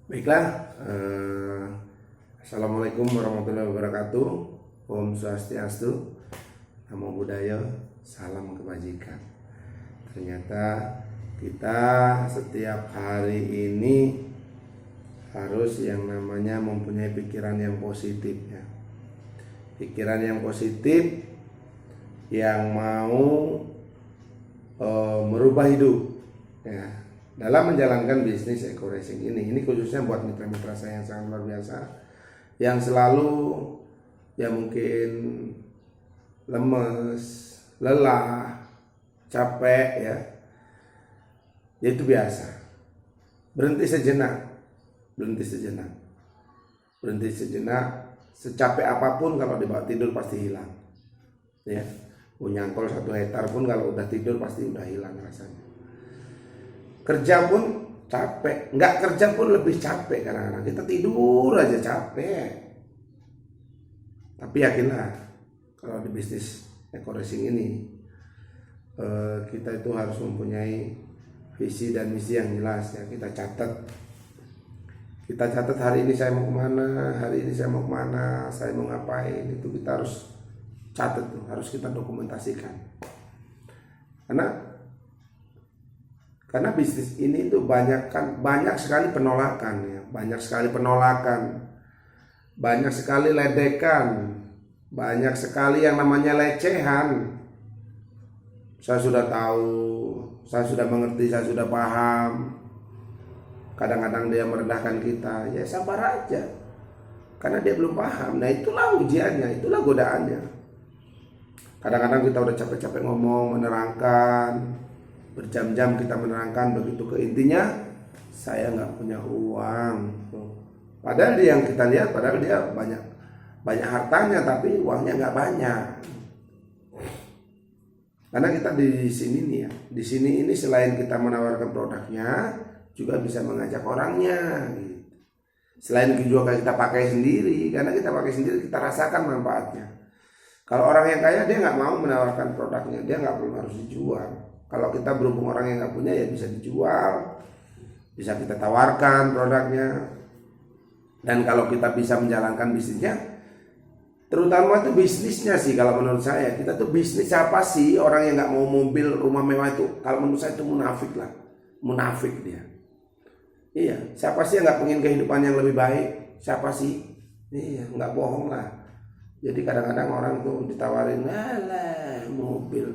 Baiklah, Assalamualaikum warahmatullahi wabarakatuh. Om Swastiastu, Namo Buddhaya, salam kebajikan. Ternyata kita setiap hari ini harus yang namanya mempunyai pikiran yang positif ya. Pikiran yang positif yang mau merubah hidup ya. Dalam menjalankan bisnis eco racing ini khususnya buat mitra-mitra saya yang sangat luar biasa, yang selalu ya mungkin lemes, lelah, capek ya itu biasa. Berhenti sejenak, secapek apapun kalau dibawa tidur pasti hilang ya. Nyantol 1 hektar pun kalau udah tidur pasti udah hilang rasanya. Kerja pun capek, nggak kerja pun lebih capek kadang-kadang. Kita tidur aja capek. Tapi yakinlah kalau di bisnis eco racing ini kita itu harus mempunyai visi dan misi yang jelas ya. Kita catat hari ini saya mau kemana, saya mau ngapain, itu kita harus catat tuh, harus kita dokumentasikan. Karena bisnis ini tuh banyak sekali penolakan ya, banyak sekali ledekan, banyak sekali yang namanya lecehan. Saya sudah tahu, saya sudah mengerti, saya sudah paham. Kadang-kadang dia merendahkan kita, ya sabar aja, karena dia belum paham. Nah itulah ujiannya, itulah godaannya. Kadang-kadang kita udah capek-capek ngomong, menerangkan, berjam-jam kita menerangkan, begitu ke intinya saya nggak punya uang. Padahal dia yang kita lihat, padahal dia banyak hartanya, tapi uangnya nggak banyak. Karena kita di sini nih ya, di sini ini selain kita menawarkan produknya, juga bisa mengajak orangnya. Gitu. Selain juga kita pakai sendiri, karena kita pakai sendiri kita rasakan manfaatnya. Kalau orang yang kaya dia nggak mau menawarkan produknya, dia nggak perlu harus dijual. Kalau kita berhubung orang yang nggak punya ya bisa dijual, bisa kita tawarkan produknya. Dan kalau kita bisa menjalankan bisnisnya, terutama itu bisnisnya sih kalau menurut saya, kita tuh bisnis siapa sih orang yang nggak mau mobil rumah mewah itu? Kalau menurut saya itu munafik lah, munafik dia. Iya, siapa sih yang nggak pengen kehidupan yang lebih baik? Siapa sih? Iya, nggak bohong lah. Jadi kadang-kadang orang tuh ditawarin, alah mobil.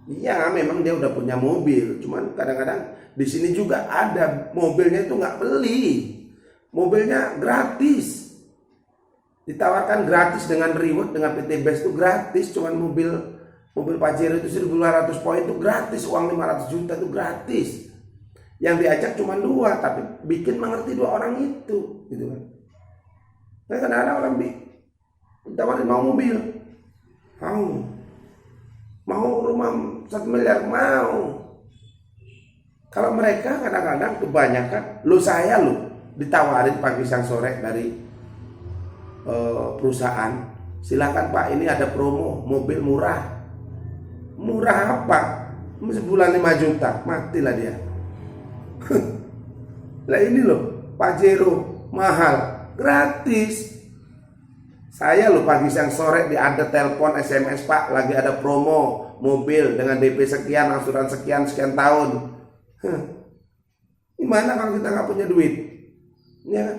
Iya, memang dia udah punya mobil, cuman kadang-kadang di sini juga ada mobilnya itu nggak beli, mobilnya gratis, ditawarkan gratis dengan reward dengan PT Best itu gratis, cuman mobil Pajero itu 1.200 poin itu gratis, uang 500 juta itu gratis. Yang diajak cuma 2, tapi bikin mengerti 2 orang itu, gitu kan. Nah, kadang-kadang orang ditawarin mau mobil, mau rumah 1 miliar mau. Kalau mereka kadang-kadang kebanyakan, saya ditawarin pagi siang sore dari perusahaan, silakan Pak, ini ada promo mobil murah. Murah apa? Sebulan 5 juta, matilah dia. Lah ini Pajero mahal, gratis. Saya pagi siang sore ada telepon SMS, Pak lagi ada promo mobil dengan DP sekian, angsuran sekian tahun. Gimana kalau kita nggak punya duit? Ya kan?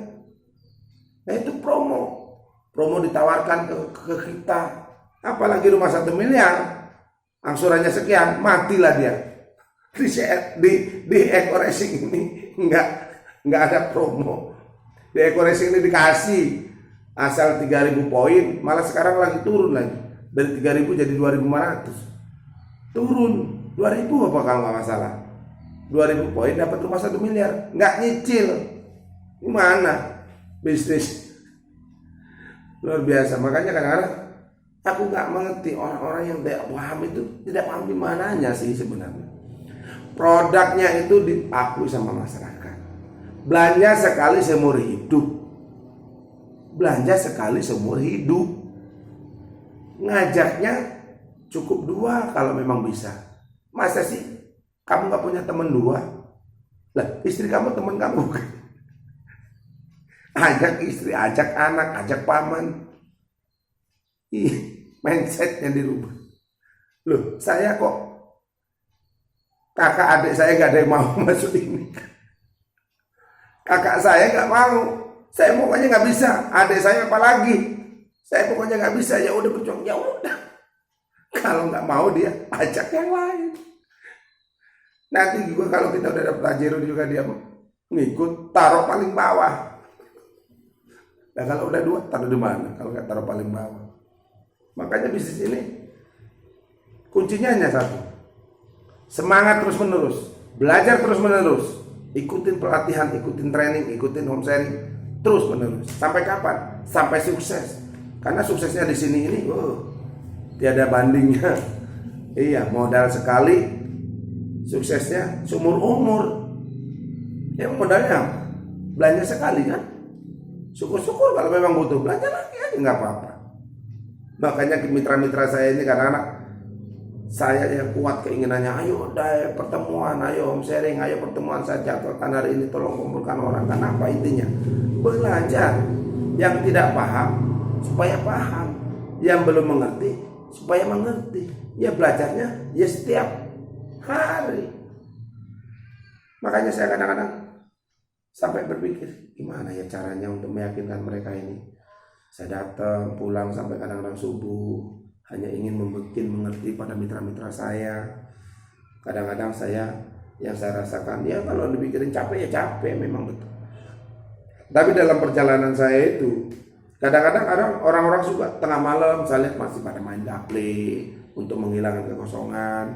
Nah itu promo ditawarkan ke kita. Apalagi rumah 1 miliar, angsurannya sekian, matilah dia. Di eco racing ini nggak ada promo. Di eco racing ini dikasih asal 3.000 poin, malah sekarang lagi turun lagi dari 3.000 jadi 2.500, turun 2.000 apa kalau nggak masalah, 2.000 poin dapat rumah 1 miliar, nggak nyicil. Gimana bisnis luar biasa. Makanya kadang-kadang aku nggak mengerti orang-orang yang tidak paham itu, tidak paham di mananya sih sebenarnya. Produknya itu diakui sama masyarakat, belanja sekali seumur hidup, ngajaknya cukup 2 kalau memang bisa. Masa sih kamu gak punya teman 2? Lah istri kamu teman kamu kan? Ajak istri, ajak anak, ajak paman. Mindsetnya dirubah. Loh, saya kok kakak adik saya gak ada yang mau masuk ini. Kakak saya gak mau. Saya pokoknya gak bisa. Adik saya apalagi. Saya pokoknya gak bisa. Ya udah berjuang. Ya udah. Kalau gak mau dia ajak yang lain. Nanti juga kalau kita udah dapat Pajero juga dia ngikut, taruh paling bawah. Nah kalau udah 2 taruh di mana? Kalau nggak taruh paling bawah. Makanya bisnis ini kuncinya hanya satu. Semangat terus menerus, belajar terus menerus, ikutin pelatihan, ikutin training, ikutin home sharing terus menerus. Sampai kapan? Sampai sukses. Karena suksesnya di sini ini, tiada bandingnya. Iya, modal sekali, suksesnya seumur umur. Ya modalnya apa? Belanja sekali kan? Syukur-syukur kalau memang butuh belanja lagi aja nggak apa-apa. Makanya mitra-mitra saya ini kadang-kadang saya yang kuat keinginannya, ayo deh pertemuan, ayo home sharing, ayo pertemuan saya jadwalkan hari ini, tolong kumpulkan orang. Kenapa intinya? Belajar. Yang tidak paham supaya paham, yang belum mengerti supaya mengerti. Ya belajarnya ya setiap hari. Makanya saya kadang-kadang sampai berpikir gimana ya caranya untuk meyakinkan mereka ini. Saya datang pulang sampai kadang-kadang subuh hanya ingin membuat mengerti pada mitra-mitra saya. Kadang-kadang yang saya rasakan ya kalau dipikirin capek ya capek memang betul. Tapi dalam perjalanan saya itu kadang-kadang orang-orang suka tengah malam saya lihat masih pada main gaple untuk menghilangkan kekosongan,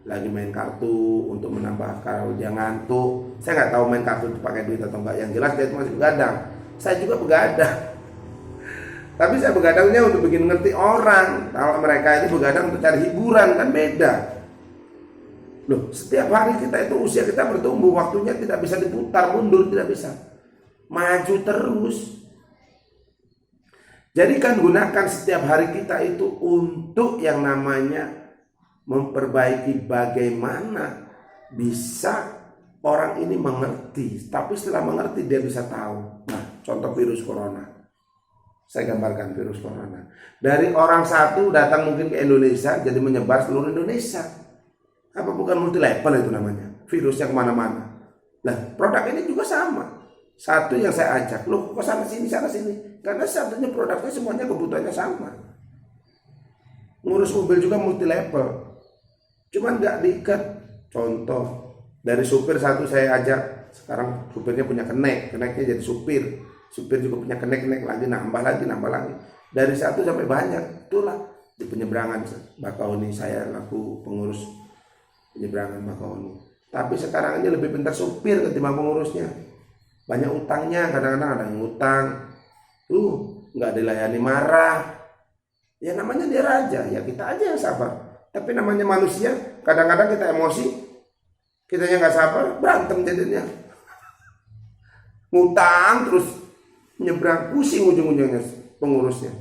lagi main kartu untuk menambah kalau dia ngantuk. Saya nggak tahu main kartu itu pakai duit atau enggak. Yang jelas dia itu masih begadang. Saya juga begadang. Tapi saya begadangnya untuk bikin ngerti orang. Kalau mereka ini begadang untuk cari hiburan kan beda. Loh, setiap hari kita itu usia kita bertumbuh, waktunya tidak bisa diputar mundur, tidak bisa. Maju terus. Jadi kan gunakan setiap hari kita itu untuk yang namanya memperbaiki bagaimana bisa orang ini mengerti, tapi setelah mengerti dia bisa tahu. Nah, contoh virus corona. Saya gambarkan virus corona. Dari orang satu datang mungkin ke Indonesia, jadi menyebar seluruh Indonesia. Apa bukan multi level itu namanya? Virus yang kemana-mana. Nah, produk ini juga sama. Satu yang saya ajak, loh kok sana sini, sana sini. Karena satunya produknya semuanya kebutuhannya sama. Ngurus mobil juga multi level. Cuman nggak diikat. Contoh, dari supir satu saya ajak, sekarang supirnya punya keneknya jadi supir. Supir juga punya kenek lagi, nambah lagi. Dari satu sampai banyak, itulah di penyeberangan Bakahuni saya laku pengurus penyeberangan Bakahuni. Tapi sekarang ini lebih pintar supir ketimbang pengurusnya. Banyak utangnya, kadang-kadang ada yang utang, nggak dilayani marah. Ya namanya dia raja, ya kita aja yang sabar. Tapi namanya manusia, kadang-kadang kita emosi, kita yang nggak sabar, berantem jadinya. Ngutang terus nyebrang, pusing ujung-ujungnya pengurusnya.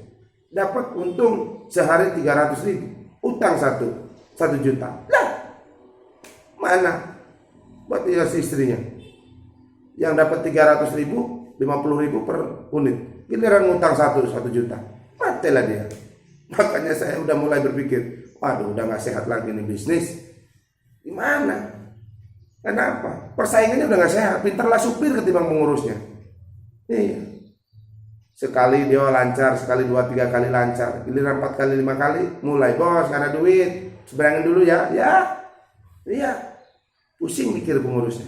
Dapat untung sehari 300.000, utang 1 juta. Lah, mana buat dia istrinya? Yang dapat 300.000, 50.000 per unit. Giliran ngutang 1 juta, matilah dia. Makanya saya udah mulai berpikir, waduh udah gak sehat lagi nih bisnis. Gimana? Kenapa? Persaingannya udah gak sehat. Pinterlah supir ketimbang pengurusnya. Iya. Sekali dia lancar, sekali 2-3 kali lancar. Giliran 4 kali 5 kali, mulai bos karena duit. Seberangin dulu ya. Iya. Pusing mikir pengurusnya.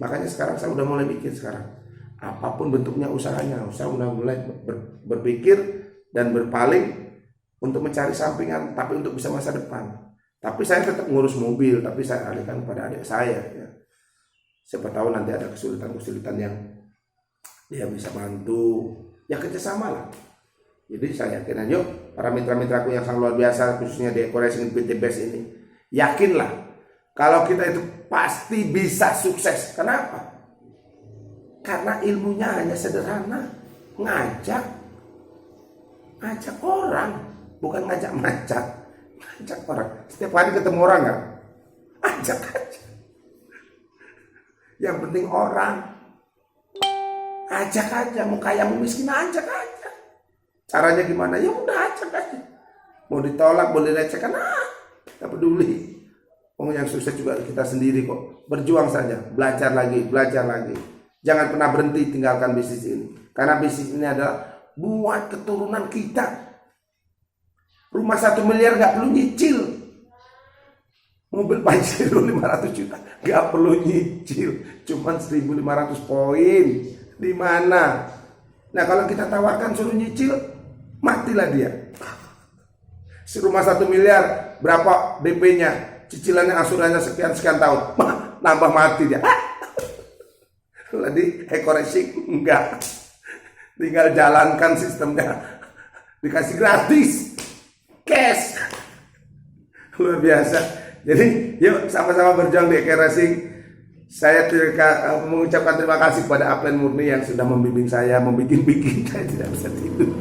Makanya sekarang saya udah mulai mikir sekarang. Apapun bentuknya usahanya, saya udah mulai berpikir dan berpaling untuk mencari sampingan, tapi untuk bisa masa depan. Tapi saya tetap ngurus mobil, tapi saya alihkan kepada adik saya. Ya. Siapa tahu nanti ada kesulitan-kesulitan yang dia bisa bantu. Ya kerjasama lah. Jadi saya yakin, yuk para mitra-mitraku yang sangat luar biasa, khususnya di Eco-Racing PT Best ini, yakinlah kalau kita itu pasti bisa sukses. Kenapa? Karena ilmunya hanya sederhana, ngajak orang, bukan ngajak orang. Setiap hari ketemu orang nggak? Ajak aja. Yang penting orang. ajak aja, mau kaya mau miskin ajak aja. Caranya gimana? Ya udah ajak aja. Mau ditolak, boleh direcehkan, nggak peduli. Yang sukses juga kita sendiri kok. Berjuang saja, belajar lagi, belajar lagi. Jangan pernah berhenti tinggalkan bisnis ini. Karena bisnis ini adalah buat keturunan kita. Rumah 1 miliar nggak perlu nyicil. Mobil Pajero 500 juta nggak perlu nyicil. Cuman 1.500 poin. Di mana? Nah kalau kita tawarkan suruh nyicil, matilah dia. Rumah 1 miliar, berapa DP-nya? Cicilannya asurannya sekian tahun, nambah mati dia. Jadi ekoresik enggak, tinggal jalankan sistemnya, dikasih gratis, cash, luar biasa. Jadi yuk sama-sama berjuang di ekoresik. Saya mengucapkan terima kasih kepada Upline Murni yang sudah membimbing saya, membikin saya tidak bisa tidur,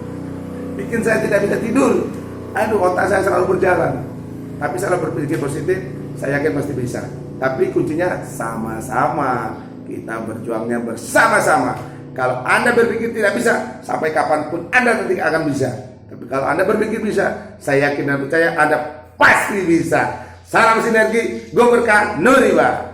bikin saya tidak bisa tidur. Aduh, otak saya selalu berjalan. Tapi selalu berpikir positif, saya yakin pasti bisa. Tapi kuncinya sama-sama. Kita berjuangnya bersama-sama. Kalau Anda berpikir tidak bisa, sampai kapanpun Anda nanti akan bisa. Tapi kalau Anda berpikir bisa, saya yakin dan percaya Anda pasti bisa. Salam sinergi, gue berkah Nuriba.